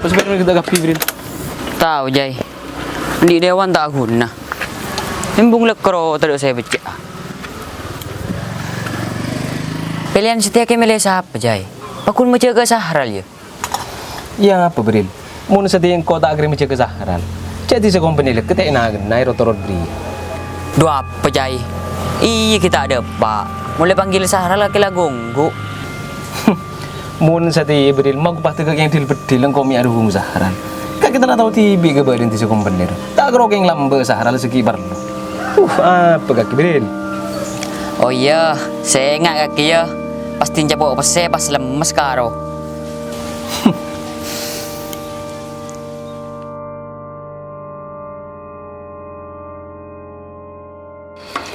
Apa sebenarnya kita kapi Bril? Tahu Jai. Di dewan tak guna. Embung lekro terus saya baca. Pilihan setia ke milih siapa Jai? Aku menjaga Sahral ya. Ya apa Bril? Mun setia kau tak akhirnya menjaga Sahral. Jadi sekompeni lek ketek naik rotorot Bri. Dua apa Jai? Iya kita ada pak. Mulai panggil Sahral laki gonggo. Mun setia Bril mau pasti ke yang dilbedil engkau mi aduh Sahral. Kak kita tahu tibi ke badan ti sekompeni. Tak kerokeng lambe Sahral segi parlo. Apa kaki Bril? Oh iya, saya ingat kaki ya. Pasti njabok pese pas lemes karo.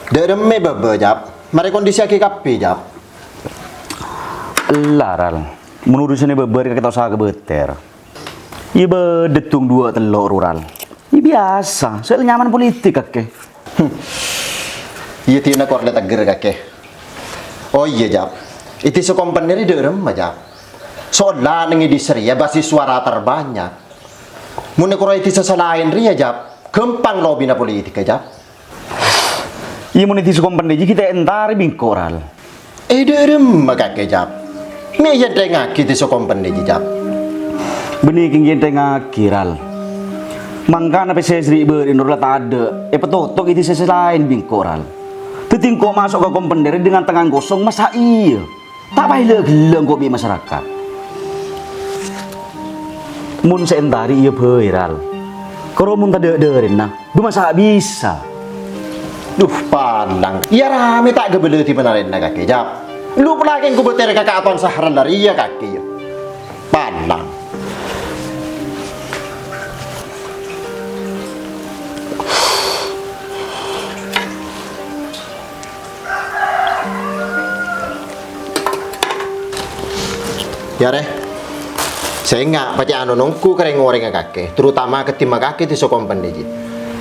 Dereme bebe jap. Mari kondisi aki kapi jap. Laral. Menurut sini beber kita usaha kebeter. Iya bedetung dua telur rural. Iya biasa, soal nyaman politik kake. Iya tiana korle tager kake. Oh iya jap. Itu sekompeneri derem jap. Soalnya nengi di Seria basi suara terbanyak. Mun koro itu sesalain ria jap. Gempang lobby na politik jap. Iya monetisu kompendi kita entar bingkoral. Derem kake jap. Me yan tengah kita sekompendi jap. Benih kingin tengah kiral. Mangkana PSSRI berinur tak ada. Petotok itu selain bingkoral. Tetingkok masuk ke kompendi dengan tangan kosong masa iya. Tak payah geleng kok bi masyarakat. Mun seentari iya viral. Kalau mun tak derin nah, masa bisa. Duh pandang. Ya rame tak gebele ti benarin na kaki jap. Lu pelakeng ku beter kakak aton Sahral dari iya kaki ya. Pandang. Ya re. Saya enggak baca anu nongku kering ngoreng kaki, terutama ketima kaki di sokompen deji.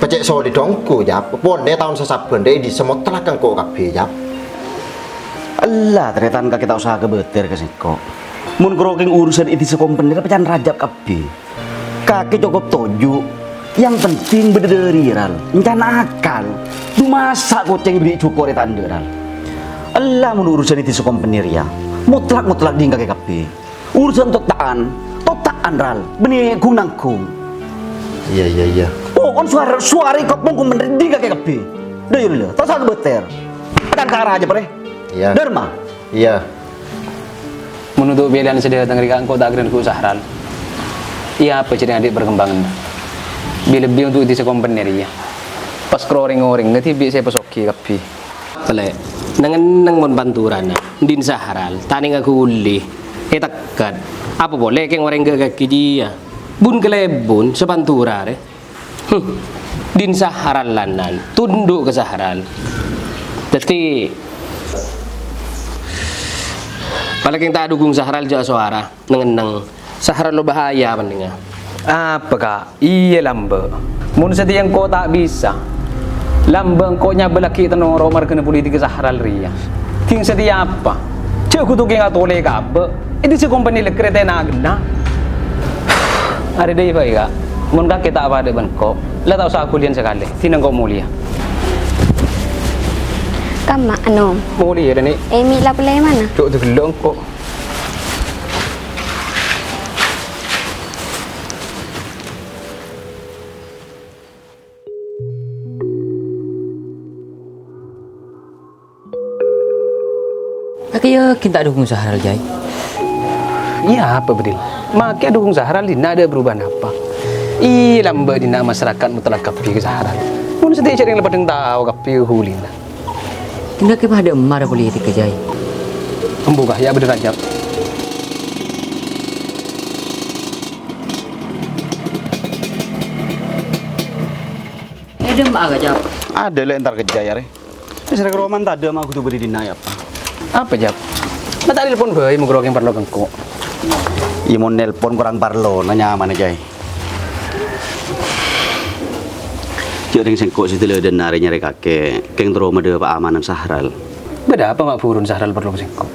Pecek soli dongku jap, ponde tahun sesaben deh di semut telakang kok kafe jap. Allah ternyata kita usaha kebeter ke siko. Mun kroking urusan itu sekompen dia pecahan rajab kapi. Kaki cukup toju. Yang penting berderiral, rencana akal. Du masa koceng beri cukur itu anderal. Allah mun urusan itu sekompen ya. Mutlak di kaki kapi. Urusan totaan ral. Benih kunangkung. Iya. Oh, kan suara ikut mongko mending kakek kebi. Dah yuk, tak satu beter. Kan cara aja pare. Iya. Derma. Iya. Menuntut pilihan sedia tengerikan kau tak akhirnya ku Sahral. Iya apa jadi adik perkembangan. Lebih untuk di sekompeneri ya. Pas kroring-ngoring nanti bisa pesoki kapi. Tele. Nang mon banturan din Sahral. Tani aku uli. Tekat. Apa boleh keng orang kaki dia. Bun kelebun sepantura re. Din Sahral lanan. Tunduk ke Sahral. Jadi paling tak dukung Sahral juga suara neng Sahral lo bahaya pentingnya. Apa kak? Iya lambe. Mun setiang kau tak bisa. Lambe kau nyabel lagi tenong romar kena politik Sahral ria. King setia apa? Cek kutu king atole kabe. Itu si kompeni lekrete nagna. Ada deh pak kak. Mun kak kita apa ada bangko. Lah tahu sa kulian sekali. Tinang kau mulia. Kama ano? Mulia dah ni. Emi lah pelai mana? Duk tu gelong kok. Kaki ya kita dukung Sahral Jai. Iya apa bedil? Makai dukung Sahral tidak ada perubahan apa. Ih lambat dina masyarakat mutlak kapi ke Sahral. Mun sedih cari yang lepas tahu kapi hulina. Tidak kepada emar politik ke Jai. Membuka ya berderaja. Ada mak agak jawab. Ada lah entar kerja ya re. Misalnya ke Roman tak ada mah aku tuh beri dina apa. Apa jap? Mata telepon bayi mau gerok yang perlu kengko. Iya mau nelpon kurang parlo nanya mana Jai. Jadi sengkok situ le dan nari nyari kakek. Keng teroma de Pak Amanan Sahral. Beda apa mak burun Sahral perlu kengko?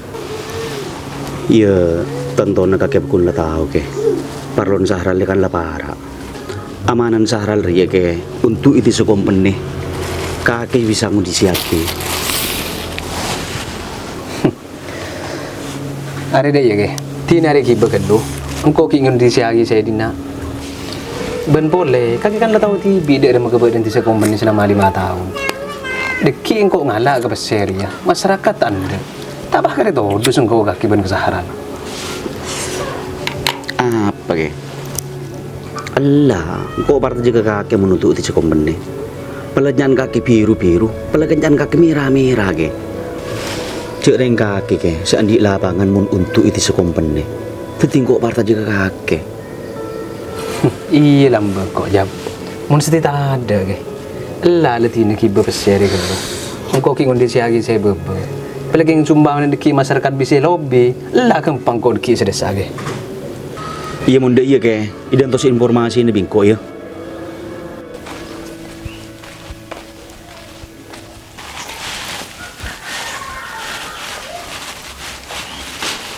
Iya, tentu nak kakek pun lah tahu ke. Parlon Sahral kan lapara. Amanan Sahral ria ke untuk itu sekompene. Kakek bisa ngudisiake. Are deh ya ke. Tina hari kiba kedua. Engkau ingin disiagi saya dina. Ben boleh. Kakek kan lo tahu tibi dia ada kebetulan di sekompene selama 5 tahun. Deki engkau ngalah ke besar ya. Masyarakat anda. Tabah kare to dus engkau kaki ben kesaharan. Apa ke? Allah, kok parta juga kakek menuntut itu sekompene. Pelajan kaki biru-biru, pelajan kaki merah-merah ke. Cek reng kaki ke, seandi lapangan mun untuk itu sekompene. Penting kok parta juga kakek. Iya lambang kok jam. Mun setita ada ke. Lah letih nak kiba besar ke lo. Engkau kingun disiagi saya bebe. Pelagi sumbangan deki masyarakat bisa lobby. Lah gampang kau deki sedesa ke. Iya munda iya ke, idan tos informasi ini bingko ya.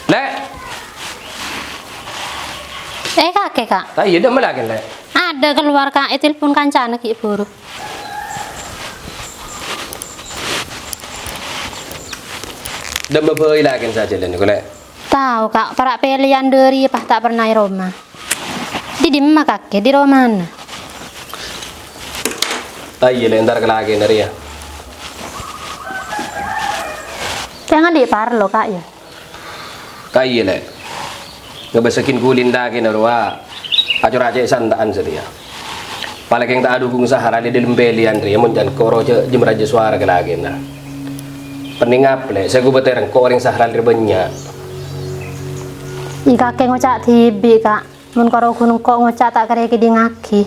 Lek, Kakek kak. tak iya dah melakin lek. Ada keluar kak, telepon kancana ki buru. Dah beberapa lakin saja lah ni kau lek. Tahu kak, para pilihan dari apa tak pernah di Roma. Di dimana kakek di Roma mana? Tak iya lah ntar kelagi dari ya. Jangan di parlo kak ya. Tak iya lek. Ngebesekin kulin lagi narwa. Acur aja santaan sedia. Paling yang tak ada hubung sahara di dalam pilihan dia muncan koro jem raja suara kelagi nah. Peningap lek, saya gue beterang kau orang sahara banyak. I kakek ngocak tibi kak. Mun karo gunung kok ngocak tak kare ki di ngaki.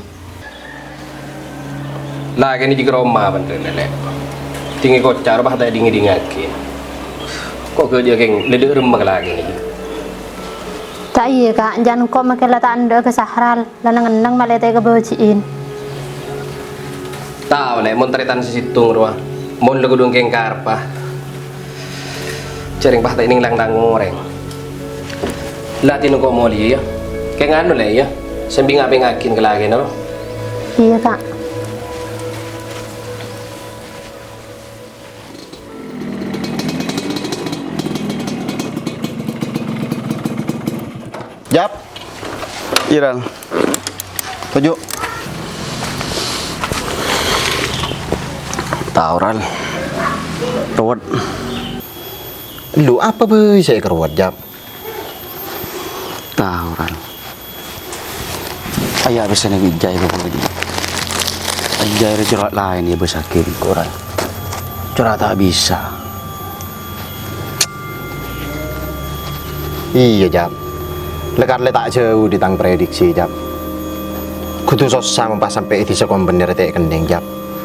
Lagi ni juga Roma bener lek. Tinggi kocar bah tak dingi dingaki. Kok kerja keng ledek remah lagi ni. Tak iya kak, jangan kok makin letak anda ke Sahral. Lanang-lanang malah tega bociin. Tahu lek mun teritan sisitung ruah. Mun lagu dong keng karpa. Cering bah tak ning lang ngoreng. Latino kok mau ya. Kayak nganu lah ya. Sambil ngapain ke lagi no. Iya kak. Jap. Iral. Tuju. Tahu Ral. Ruwet. Lu apa bisa keruwet Jap? Tahu kan. Ayah bisa nih bijai kok begini. Ajai ada curhat lain ya besakin koran. Curhat tak bisa. Iya Jap. Lekar letak jauh di tang prediksi Jap. Kudu susah mempas sampai itu sekombener tek kendeng Jap.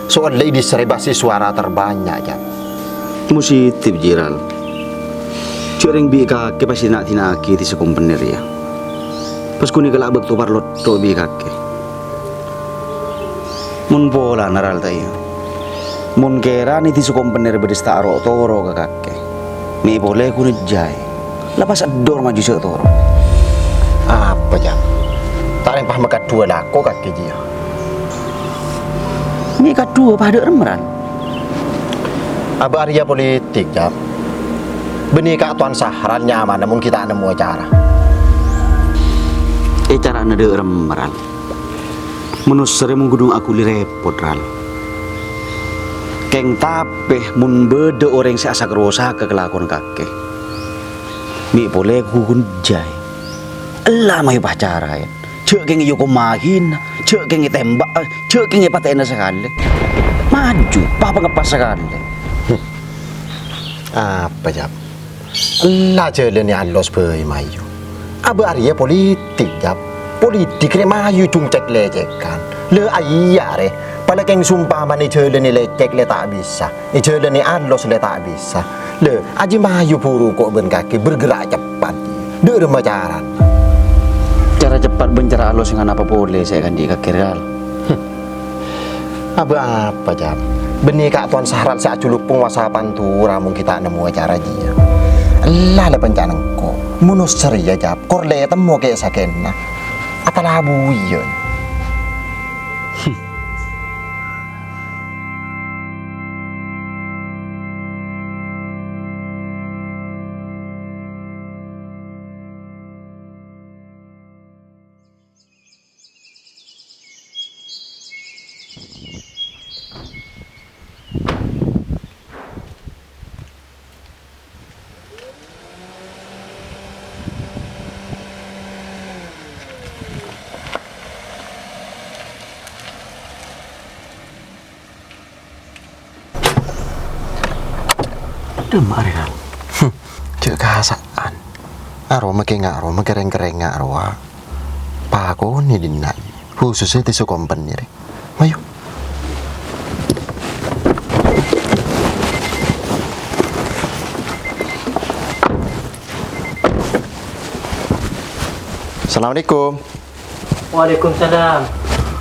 Soal lady serebasi suara terbanyak Jap. Positif jiral. Cering bi kaki pasti nak tinaki di sekombener ya. Pas kuni kelak betul parlot to bi kaki. Mun pola naral tayo. Mun kera ni ti sekombener bedesta aro toro ke kaki. Mi boleh kuni jai. Lepas ador maju se toro. Apa Jap? Tak rempah mekat dua lako kaki dia. Mi kadua pada remeran. Aba Arya politik Jap. Benih kak tuan Sahran nyaman namun kita nemu cara. Cara nade remeran. Menus sering menggudung aku li repot ral. Keng tapeh mun bede orang si asak rosa ke kelakon kakek. Mi boleh gugun jai. Elah mayu pacara ya. Cek keng iyo kumahin, cek keng tembak, cek keng patena sekali. Maju, papa ngepas sekali. Apa Jap? Allah jalan ni alos bei mayu. Aba Arya politik Jap. Politik ni mayu cung cek lecekan. Le ayah re. Pala keng sumpah mani jalan ni lecek le tak bisa. Ni jalan ni alos le tak bisa. Le aji mayu puru kok ben kaki bergerak cepat. Dek remacaran. Cara cepat bencara alos dengan apa boleh saya kan di kaki ral. Aba apa Jap? Benih kak tuan Sahran sa culuk penguasa pantura mung kita nemu acara dia. Allah le pencanang ko. Munus ceria Jap. Korle temu ke sakena. Atalah buyon. Demak Rizal. Cek kasaan. Aroma kereng-kereng arwah. Pako ni dinai. Khususnya tisu kompeni re. Ayo. Assalamualaikum. Waalaikumsalam.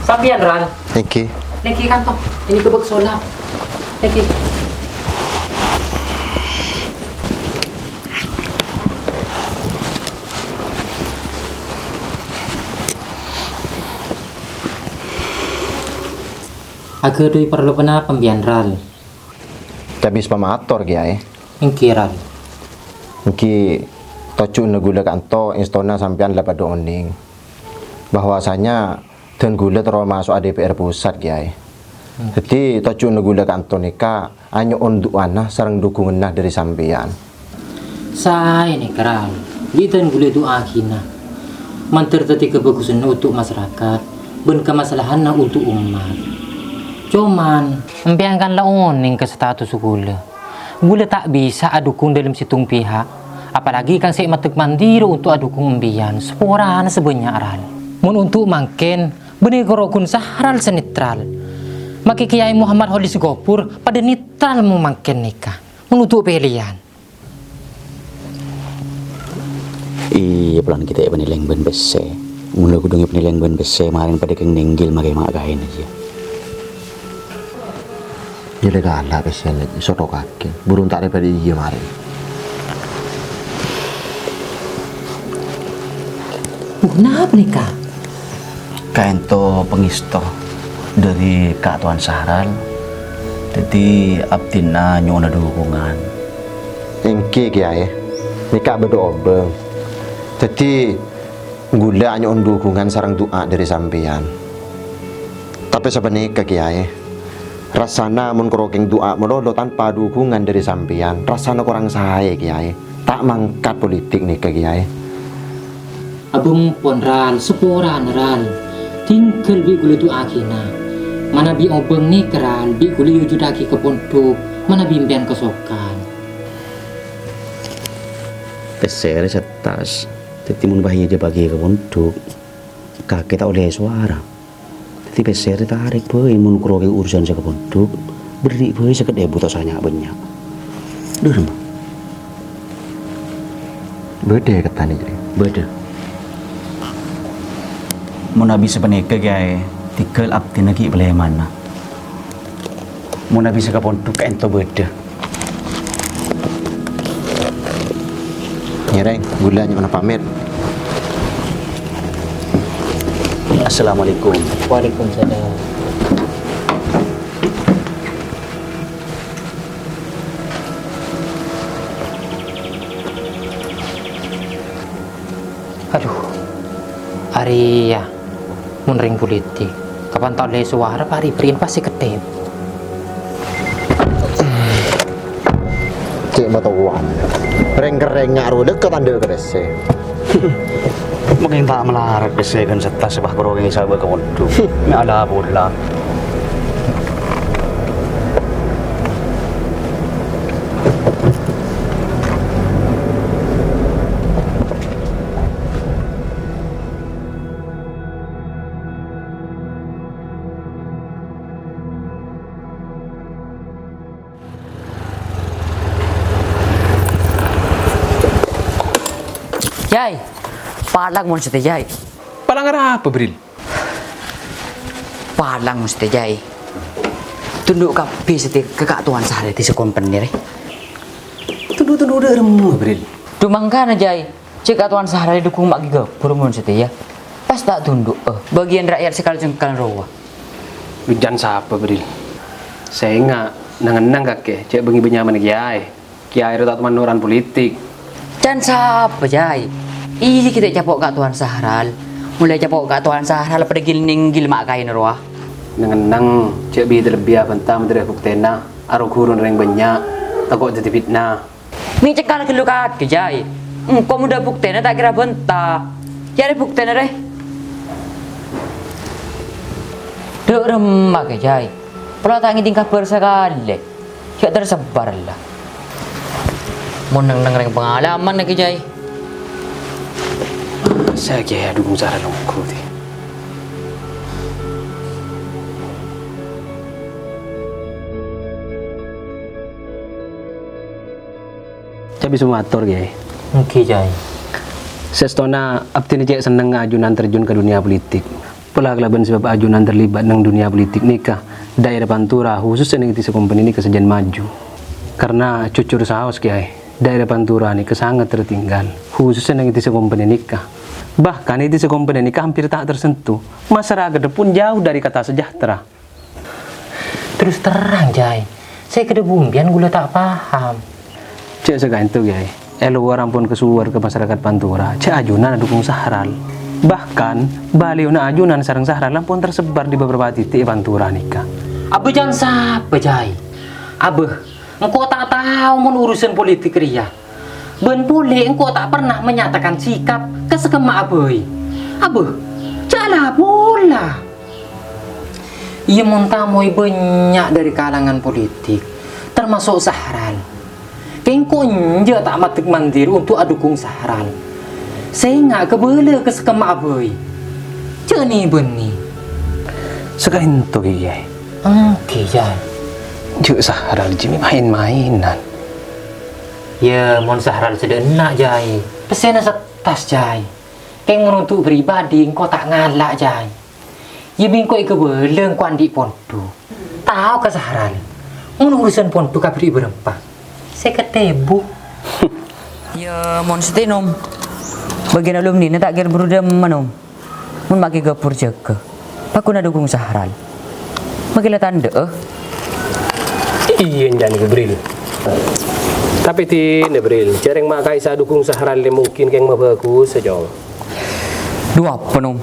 Sampian Ran, Niki. niki kantong. Ini gebek solam. Niki. Aku dui perlu pernah pembian Ran. Kabis pamator kiai. Niki Ran. Niki tocu negula kanto instona sampean lapado oning. Bahwasanya dan gula terus masuk DPR pusat kiai. Jadi tocu negula kanto nika anyo untuk anak sarang dukungan dari sampean. Saya ini Ran. Kita gule doa kina. Mentertati kebagusan untuk masyarakat. Ben kemasalahan untuk umat. Cuman, membiarkanlah oning ke status gula. Gula tak bisa adukung dalam situng pihak. Apalagi kan saya matek mandiri untuk adukung embian. Seporana sebanyak ral. Mun untuk mangken, benih korokun sahral senetral. Maki Kiai Muhammad Holis Gopur pada netral memangken nikah. Menutup pilihan. Iya pelan kita ya penilaian ben bese. Mula kudungi penilaian ben bese maring pada keng nenggil makai mak kain aja. Jadi galak kesian soto kaki. Burung tak daripada dia mari. Kenapa nikah? Kain to pengisto dari Kak Tuan Sahral. Jadi abdina nyona dukungan. Engke kiai. Nikah berdoa beng. Jadi gula hanya dukungan sarang doa dari sampean. Tapi sebenarnya kiai. Rasana mun kroking doa melolo tanpa dukungan dari sampean. Rasana kurang saya kiai. Tak mangkat politik nih kiai. Abang pon ral, seporan ral. Tinggal bi gula doa kina. Mana bi obeng ni keral, bi gula yujudaki ke pondok. Mana bimbian kesokan. Teser setas. Jadi mun bahaya aja bagi ke pondok. Kakek tak oleh suara. Jadi peser tarik boy mun kroki urusan sa ke pondok. Beri boy sekedai buta sanya banyak. Durm. Beda kata nih jadi. Beda. Mun habis sebenarnya gaya tinggal abdi lagi boleh mana. Mun habis ke pondok ento beda. Nyereng, gulanya mana pamit. Assalamualaikum. Waalaikumsalam. Aduh, hari ya, munring politik. Kapan tak boleh suara, pari perin pasti ketep. Cik matuan. Reng-reng ngaruh dekat anda kerese. Mungkin tak melarat kesegan setas sebah kerogeng sahabat ke pondok. Ini ada bola. Jai, palang mun sete Jai. Palang apa, Bril? Palang mun sete Jai. Tunduk kapi sete ke Kak Tuan Sahral di sekompen ni. Tunduk-tunduk derem, Bril. Tu mangkana Jai. Cik Kak Tuan Sahral dukung mak giga. Puru mun sete ya. Pas tak tunduk, bagian rakyat sekali jengkal roa. Hujan siapa beri? Saya ingat nang kakek cek bengi benyaman kiai. Kiai itu tak teman orang politik. Dan siapa jai? Iya kita capok kak Tuan Sahral. Mulai capok kak Tuan Sahral pada gil mak kain roa. Nang cek bi terlebih apa entah menteri buktena. Aro kurun yang banyak. Takut jadi fitnah. Ni cekal ke lukat ke jai. Engkau muda buktena tak kira bentah. Jadi buktena deh. Dek remah ke jai. Kalau tangi tingkah bersekali. Cek tersebar lah. Mau neng pengalaman lagi jai. Saya kaya dukung cara longkru ti. Cabi semua atur kaya. Oke jai. Sestona abti ni cek seneng ajunan terjun ke dunia politik. Pelaglaban sebab ajunan terlibat nang dunia politik nikah. Daerah Pantura khususnya nih di sekompani ini kesejan maju. Karena cucur saus kiai. Daerah Pantura ini sangat tertinggal. Khususnya nih di sekompani nikah. Bahkan di sekompani nikah hampir tak tersentuh. Masyarakat pun jauh dari kata sejahtera. Terus terang jai. Saya kedebumbian gula tak paham. Cek segain tuh kiai. Elu orang pun kesuar ke masyarakat Pantura. Cek ajunan dukung Sahral. Bahkan baliau na ajunan sarang Sahral pun tersebar di beberapa titik Pantura nikah. Abe jangan siapa jai. Abe, engkau tak tahu mun urusan politik ria. Ben boleh engkau tak pernah menyatakan sikap ke sekema abe. Abe, jala bola. Ia montamoi banyak dari kalangan politik, termasuk Sahral. Engkau nje tak matik mandir untuk adukung Sahral. Saya nggak kebela ke sekema abe. Jani beni. Segain tuh kiai. Oke jai. Cek Sahral jimi main-mainan. Ya, mon Sahral sedena jai. Pesena setas jai. Keng menuntuk pribadi engkau tak ngalak jai. Ya bingko ike beleng kuandi pondu. Tahu ke Sahral. Mun urusan pondu kabri berempat. Saya ketebu. Ya mon setinum. Bagian alumni ni tak kira berudam manum. Mun maki gapur jaga. Aku nak dukung Sahral. Magilah tanda Iya jangan Gabriel. Tapi ti Gabriel, jarang makai sa dukung Sahral mungkin keng mabagus saja. dua penum.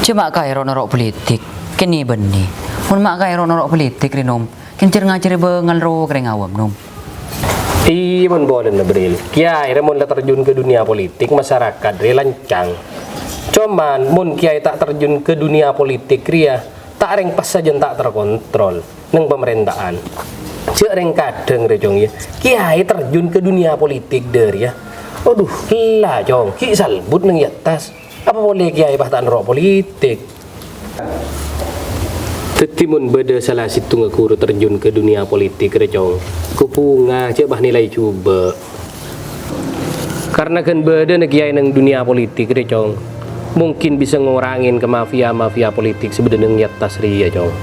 Cuma kaya norok politik. Kini beni. Mun mak kaya norok politik rinom. Kencir ngacir bengal ro kering awam nom. Iya mon boleh Gabriel. Kiai remon la terjun ke dunia politik masyarakat re lancang. Cuman mun kiai tak terjun ke dunia politik ria tak reng pas saja tak terkontrol neng pemerintahan. Cek reng kadang rejong ya. Kiai terjun ke dunia politik der ya. Aduh, lah jong, ki salbut neng atas. Apa boleh kiai bahtan rok politik? Tetimun beda salah situ ngakuru terjun ke dunia politik rejong. Kupunga cek bah nilai coba. Karena kan beda nek kiai neng dunia politik rejong. Mungkin bisa ngurangin ke mafia politik sebenarnya atas ria jong.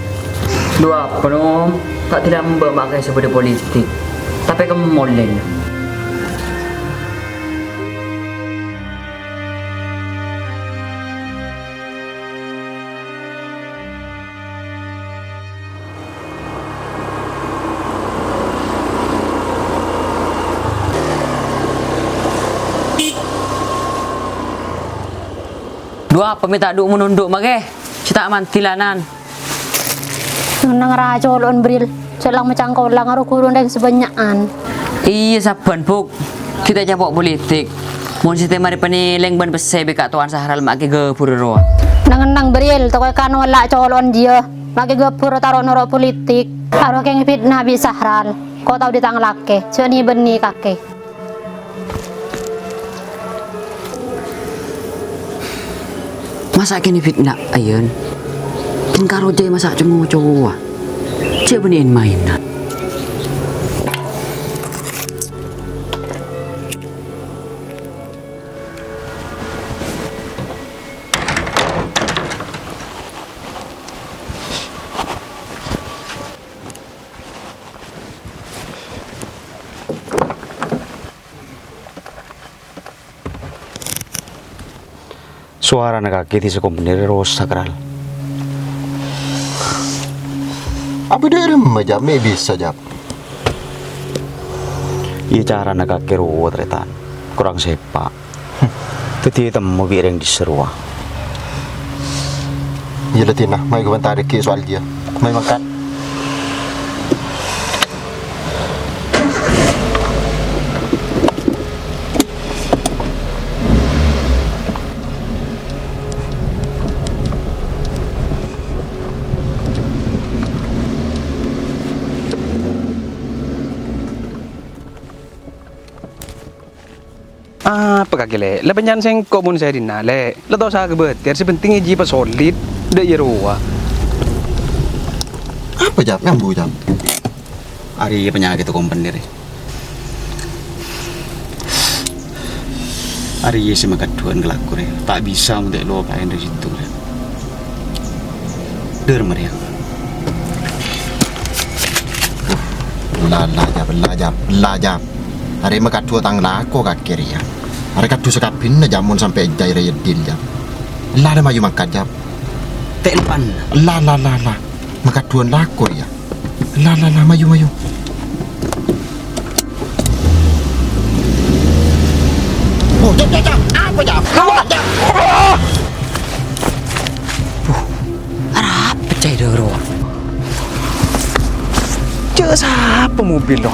Dua penum. Tak tidak memakai sebagai politik. Tapi kamu molen. Dua peminta duk menunduk mage. Cita mantilanan. Nang racolon bril. Celang macangkau lang aro kurun dan sebanyakan. Iya saban buk. Kita capok politik. Mun site mari penileng ban besebe kak Tuan Sahral make gepur ro. Nang bril tokoy kan wala colon dia. Maki gepur taro noro politik. Aro keng fitnah bi Sahral. Kau tahu ditanglake. Ceni beni kake. Masa kini fitnah ayun. Kin karo jay masa cuma cowok. Cek benin mainan. Suara nak kaki di sekomponer rosak ral. Apa derem aja, me bisa jap. Iya cara nak kaki ruwet retan. Kurang sepak. Tadi temu bireng di serua. Iya Latina, mai gue bentar ke soal dia. Mai makan. Apa kaki le? Lepenyan seng komun saya dinale. Le tau saya kebetir sepenting iji pas solid de yeruwa. Apa jap? Ngambu jap. Hari penyakit komponer. Hari si makaduan kelakure. Tak bisa untuk lo pakai dari situ. Dermer ya. Belajar. Hari makadu tang lako kakir ya. Hari kadu sekapin na jamun sampai jai raya din jam. Lada maju makan jam. Telpan. La. Makaduan lako ya. La maju. Oh jam. Apa jam? Jam. Arah pecah dero. Cek siapa mobil lo?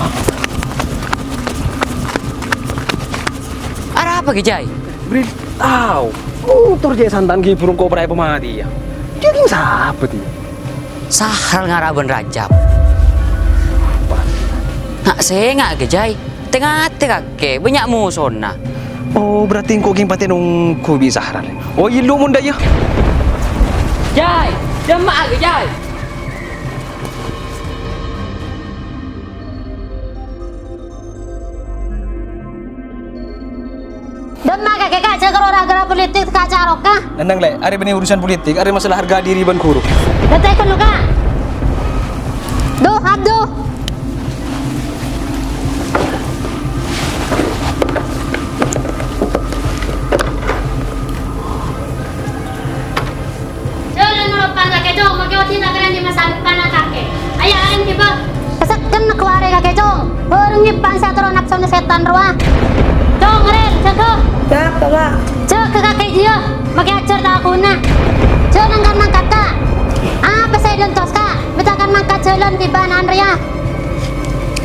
Arah apa Jai? Bril tahu. Tur je santan ki burung kobra pemati ya. Dia king siapa dia? Sahal ngaraban Rajab. Nak senga ke Jai? Tengah kake banyak musona. Oh berarti kau king patenong ko bisa haral. Oh ilu munda ya. Jai, jemaah ke Jai? Demma kakek kak cakar gara politik kak carok kah? Nandang le, ada benih urusan politik, ada masalah harga diri ban guru. Detek lu kak. Abduh. Jangan melupakan kakek jong, mau kau tidak keren di masa depan kakek. Ayah tiba. Kesakkan keluar kakek jong. Berungipan saya turun nafsu setan ruah. Jong ren, cakap. Siapa kak? Cek ke kakek dia, makai ajar tak aku nak. Cek nangkan mangkat kak. Apa saya lentos kak? Betakan mangkat jalan di banan Ria.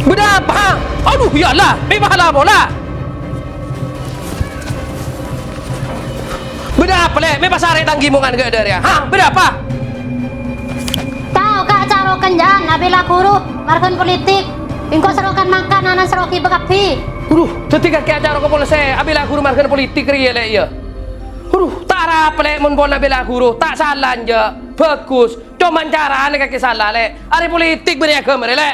Berapa? Aduh ya Allah, memanglah bola. Berapa le? Me pasare tanggimungan ke dari ya? Hah, berapa? Tahu kak caro kenjan, nabila kuru, markan politik. Bingko serokan makan, anak seroki bekapi. Ketika ke acara ko polisi, abila guru markan politik ria le ya. Tak apa le mun bola bela guru, tak salah aja. Bagus. Cuman cara ane kaki salah le. Are politik beri agama le.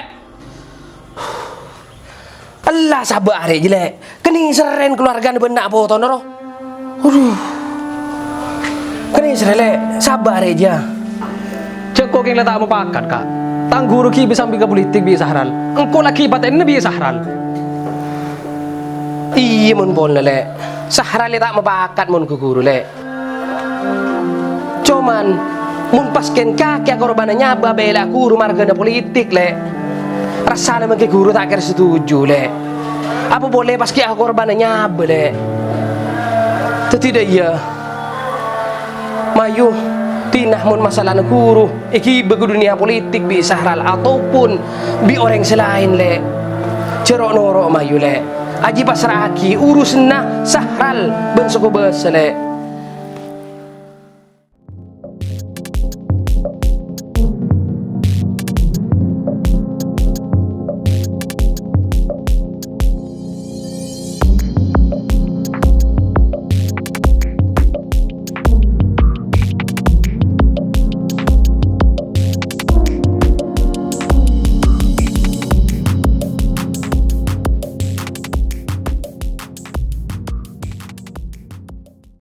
Allah sabar aja le. Kening seren keluarga benak foto noro. Kening seren le, sabar aja. Cek kau king letak mau pakan kak. Tang guru ki bisa ambil politik bisa haral. Engkau lagi paten ini bisa haral. Iya mun bola le. Sahara le tak mabakat mun ke guru le. Cuman mun pasken kaki korban nyaba bela guru marga politik le. Rasanya mungkin guru tak kira setuju le. Apa boleh paski korban nyaba le. Tidak iya. Mayu tinah mun masalah guru iki begu dunia politik bi sahral ataupun bi orang selain le. Cerok norok mayu le. Aji pasraki urusna sahral ben suku besele.